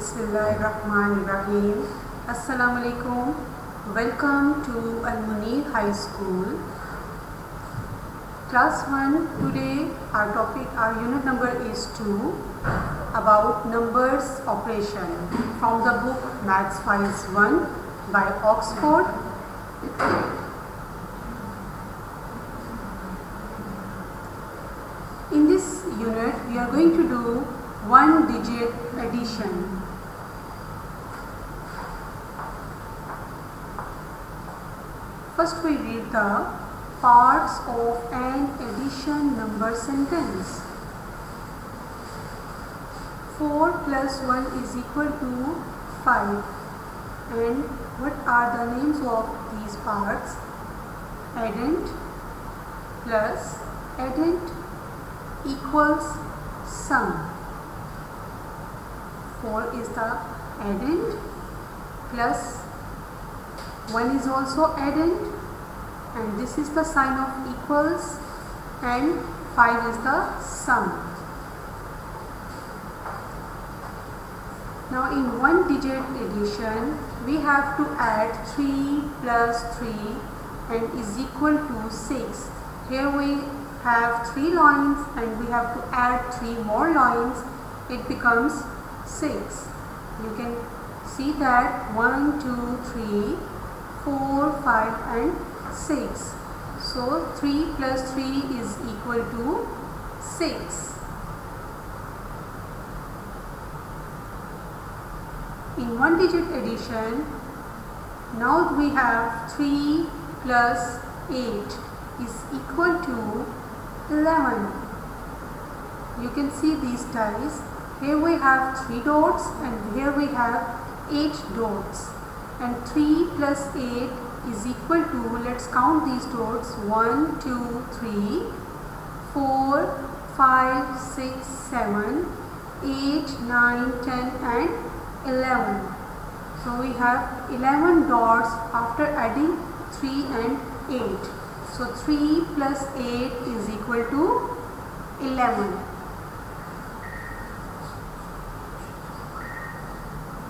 Bismillahirrahmanirrahim. Assalamu alaikum. Welcome to Al Munir High School. Class 1. Today our unit number is 2 about numbers operation from the book Maths Files 1 by Oxford. In this unit we are going to do one digit addition. First we read the parts of an addition number sentence. 4 plus 1 is equal to 5. And what are the names of these parts? Addend plus addend equals sum. 4 is the addend plus 1 is also addend, and this is the sign of equals, and 5 is the sum. Now in one digit addition we have to add 3 plus 3 and is equal to 6. Here we have 3 lines and we have to add 3 more lines. It becomes 6. You can see that 1, 2, 3, 4, 5 and 6. So 3 plus 3 is equal to 6. In one digit addition, now we have 3 plus 8 is equal to 11. You can see these ties. Here we have 3 dots and here we have 8 dots. And 3 plus 8 is equal to, let's count these dots, 1, 2, 3, 4, 5, 6, 7, 8, 9, 10 and 11. So we have 11 dots after adding 3 and 8. So 3 plus 8 is equal to 11.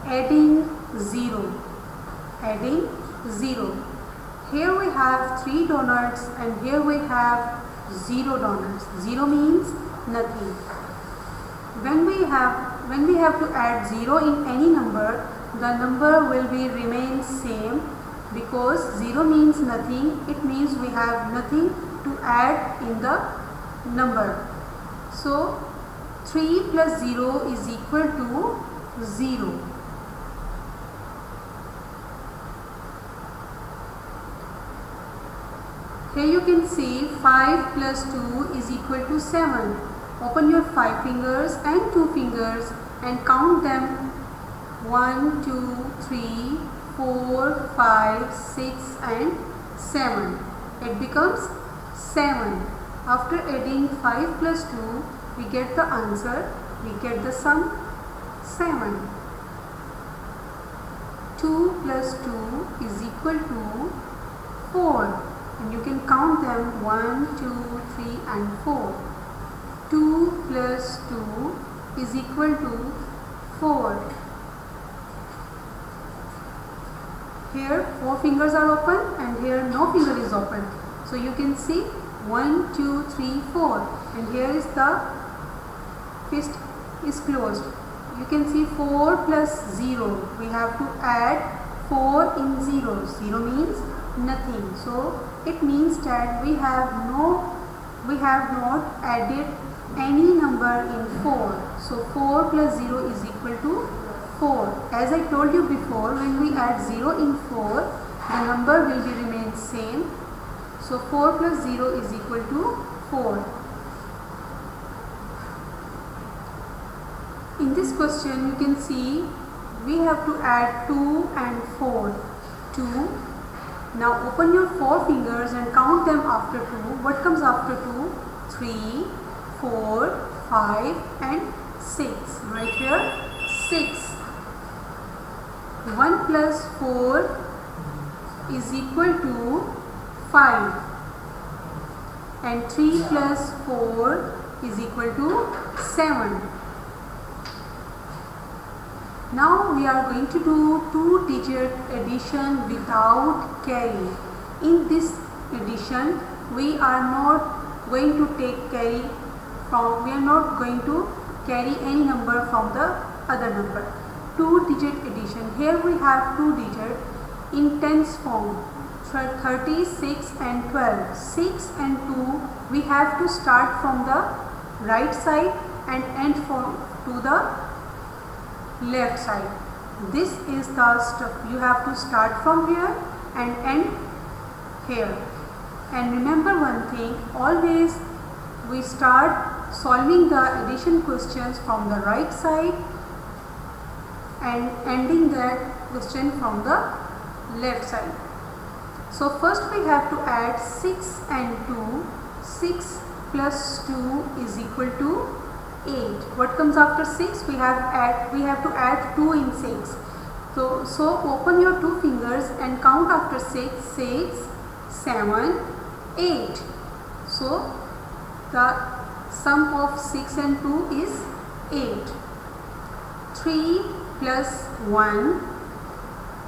Adding 0. Adding 0. Here we have 3 donuts and here we have 0 donuts. 0 means nothing. When we have to add 0 in any number, the number will be remain same, because 0 means nothing. It means we have nothing to add in the number. So 3 plus 0 is equal to 0. Here you can see 5 plus 2 is equal to 7. Open your 5 fingers and 2 fingers and count them. 1, 2, 3, 4, 5, 6 and 7. It becomes 7. After adding 5 plus 2, we get the answer. We get the sum 7. 2 plus 2 is equal to 4. And you can count them 1, 2, 3 and 4. 2 plus 2 is equal to 4. Here 4 fingers are open and here no finger is open. So you can see 1, 2, 3, 4, and here is the fist is closed. You can see 4 plus 0. We have to add 4 in 0. 0 means nothing. So it means that we have not added any number in 4. So 4 plus 0 is equal to 4. As I told you before, when we add 0 in 4, the number will be remain same. So 4 plus 0 is equal to 4. In this question you can see we have to add 2 and 4. 2. Now open your 4 fingers and count them after 2. What comes after 2? 3, 4, 5 and 6. Right here 6. 1 plus 4 is equal to 5. And 3 plus 4 is equal to 7. Now we are going to do two-digit addition without carry. In this addition, we are not going to take carry from, we are not going to carry any number from the other number. Two-digit addition. Here we have two digits in tens form. 36 and 12. 6 and 2 we have to start from the right side and end to the left side. This is the stuff. You have to start from here and end here. And remember one thing, always we start solving the addition questions from the right side and ending that question from the left side. So first we have to add 6 and 2. 6 plus 2 is equal to 8. What comes after 6? We have to add 2 in 6. So open your two fingers and count after 6. 6, 7, 8. So the sum of 6 and 2 is 8. 3 plus 1.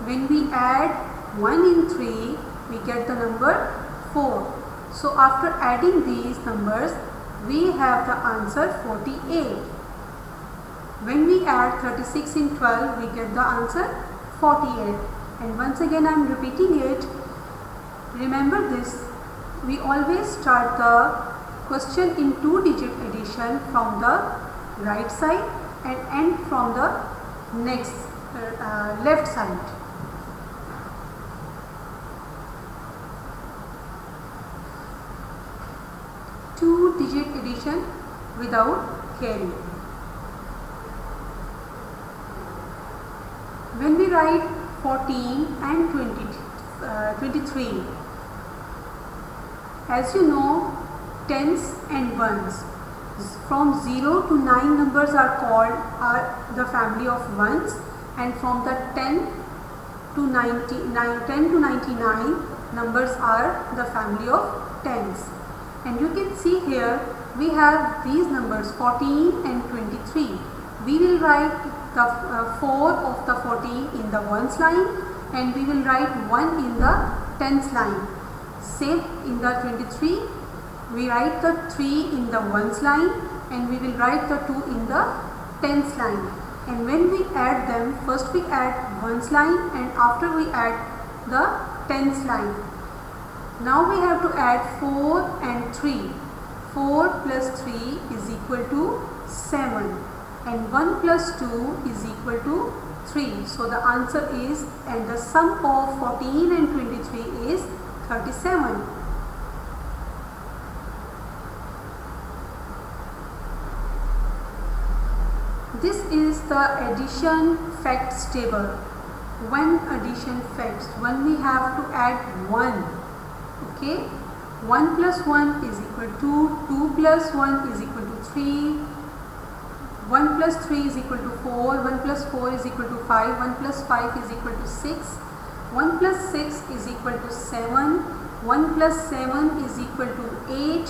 When we add 1 in 3, we get the number 4. So after adding these numbers, we have the answer 48. When we add 36 in 12, we get the answer 48. And once again I am repeating it. Remember this, we always start the question in two-digit addition from the right side and end from the next left side. Two-digit addition without carry. When we write 14 and 23, as you know, tens and ones. From 0 to 9 numbers are the family of ones, and from the 10 to 99 numbers are the family of tens. And you can see here we have these numbers 14 and 23. We will write the 4 of the 14 in the ones line, and we will write 1 in the tens line. Same in the 23, we write the 3 in the ones line, and we will write the 2 in the tens line. And when we add them, first we add ones line and after we add the tens line. Now we have to add 4 and 3. 4 plus 3 is equal to 7, and 1 plus 2 is equal to 3. So the answer is, and the sum of 14 and 23 is 37. This is the addition facts table. When addition facts, when we have to add 1. Okay, 1 plus 1 is equal to 2 plus 1 is equal to 3, 1 plus 3 is equal to 4, 1 plus 4 is equal to 5, 1 plus 5 is equal to 6, 1 plus 6 is equal to 7, 1 plus 7 is equal to 8,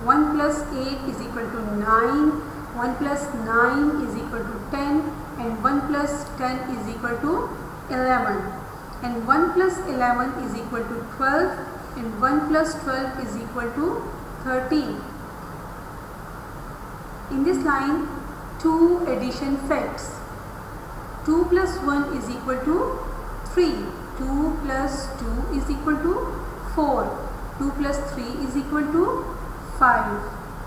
1 plus 8 is equal to 9, 1 plus 9 is equal to 10, and 1 plus 10 is equal to 11, and 1 plus 11 is equal to 12, and 1 plus 12 is equal to 13. In this line, two addition facts. 2 plus 1 is equal to 3. 2 plus 2 is equal to 4. 2 plus 3 is equal to 5.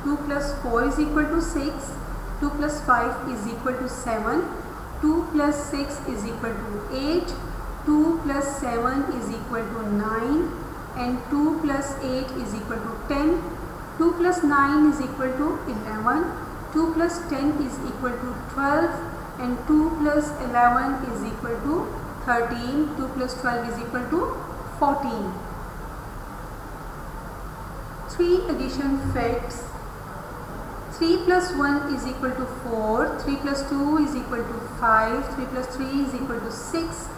2 plus 4 is equal to 6. 2 plus 5 is equal to 7. 2 plus 6 is equal to 8. 2 plus 7 is equal to 9. And 2 plus 8 is equal to 10, 2 plus 9 is equal to 11, 2 plus 10 is equal to 12, and 2 plus 11 is equal to 13, 2 plus 12 is equal to 14. 3 addition facts. 3 plus 1 is equal to 4, 3 plus 2 is equal to 5, 3 plus 3 is equal to 6,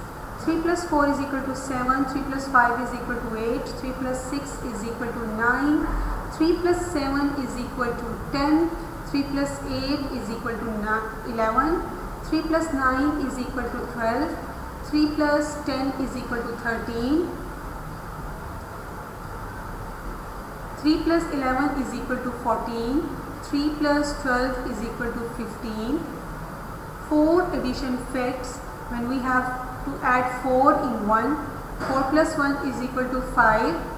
3 plus 4 is equal to 7, 3 plus 5 is equal to 8, 3 plus 6 is equal to 9, 3 plus 7 is equal to 10, 3 plus 8 is equal to 11, 3 plus 9 is equal to 12. 3 plus 10 is equal to 13. 3 plus 11 is equal to 14. 3 plus 12 is equal to 15. 4 addition facts when we have to add 4 in 1. 4 plus 1 is equal to 5.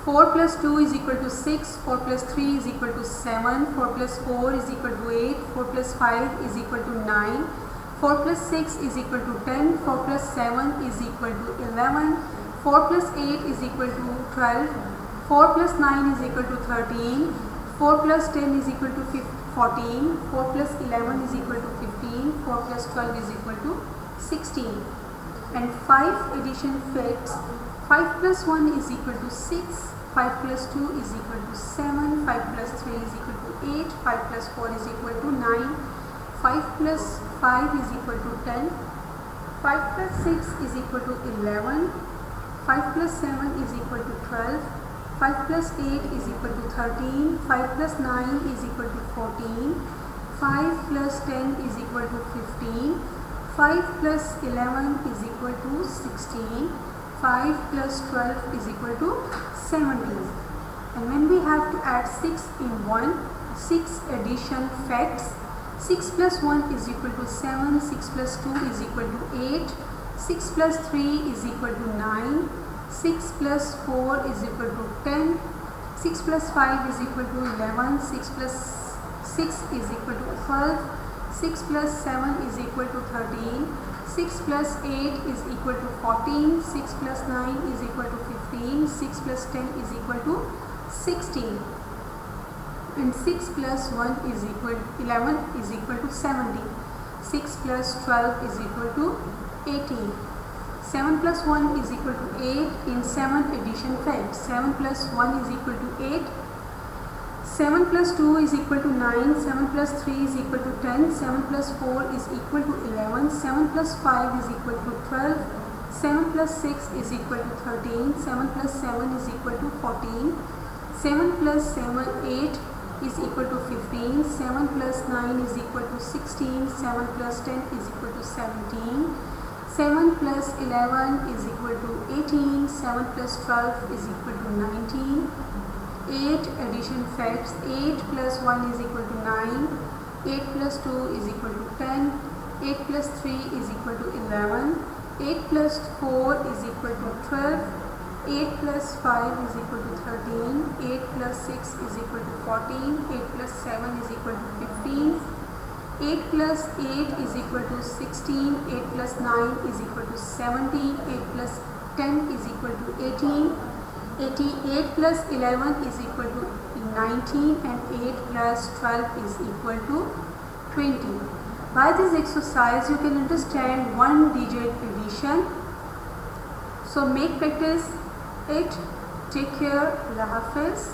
4 plus 2 is equal to 6. 4 plus 3 is equal to 7. 4 plus 4 is equal to 8. 4 plus 5 is equal to 9. 4 plus 6 is equal to 10. 4 plus 7 is equal to 11. 4 plus 8 is equal to 12. 4 plus 9 is equal to 13. 4 plus 10 is equal to 14. 4 plus 11 is equal to 15. 4 plus 12 is equal to 16. And 5 addition facts. 5 plus 1 is equal to 6. 5 plus 2 is equal to 7. 5 plus 3 is equal to 8. 5 plus 4 is equal to 9. 5 plus 5 is equal to 10. 5 plus 6 is equal to 11. 5 plus 7 is equal to 12. 5 plus 8 is equal to 13. 5 plus 9 is equal to 14. 5 plus 10 is equal to 15. 5 plus 11 is equal to 16. 5 plus 12 is equal to 17. And when we have to add 6 in 1, 6 addition facts. 6 plus 1 is equal to 7. 6 plus 2 is equal to 8. 6 plus 3 is equal to 9. 6 plus 4 is equal to 10. 6 plus 5 is equal to 11. 6 plus 6 is equal to 12. 6 plus 7 is equal to 13. 6 plus 8 is equal to 14. 6 plus 9 is equal to 15. 6 plus 10 is equal to 16. And 6 plus 1 is equal to 11 is equal to 17. 6 plus 12 is equal to 18. 7 plus 1 is equal to 8 in 7 addition facts. 7 plus 1 is equal to 8. 7 plus 2 is equal to 9. 7 plus 3 is equal to 10. 7 plus 4 is equal to 11. 7 plus 5 is equal to 12. 7 plus 6 is equal to 13. 7 plus 7 is equal to 14. 7 plus 8 is equal to 15. 7 plus 9 is equal to 16. 7 plus 10 is equal to 17. 7 plus 11 is equal to 18. 7 plus 12 is equal to 19. 8 addition facts. 8 plus 1 is equal to 9. 8 plus 2 is equal to 10. 8 plus 3 is equal to 11. 8 plus 4 is equal to 12. 8 plus 5 is equal to 13. 8 plus 6 is equal to 14. 8 plus 7 is equal to 15. 8 plus 8 is equal to 16. 8 plus 9 is equal to 17. 8 plus 10 is equal to 18. 8 plus 11 is equal to 19. And 8 plus 12 is equal to 20. By this exercise you can understand one digit addition. So make practice it. Take care. Allah Hafiz.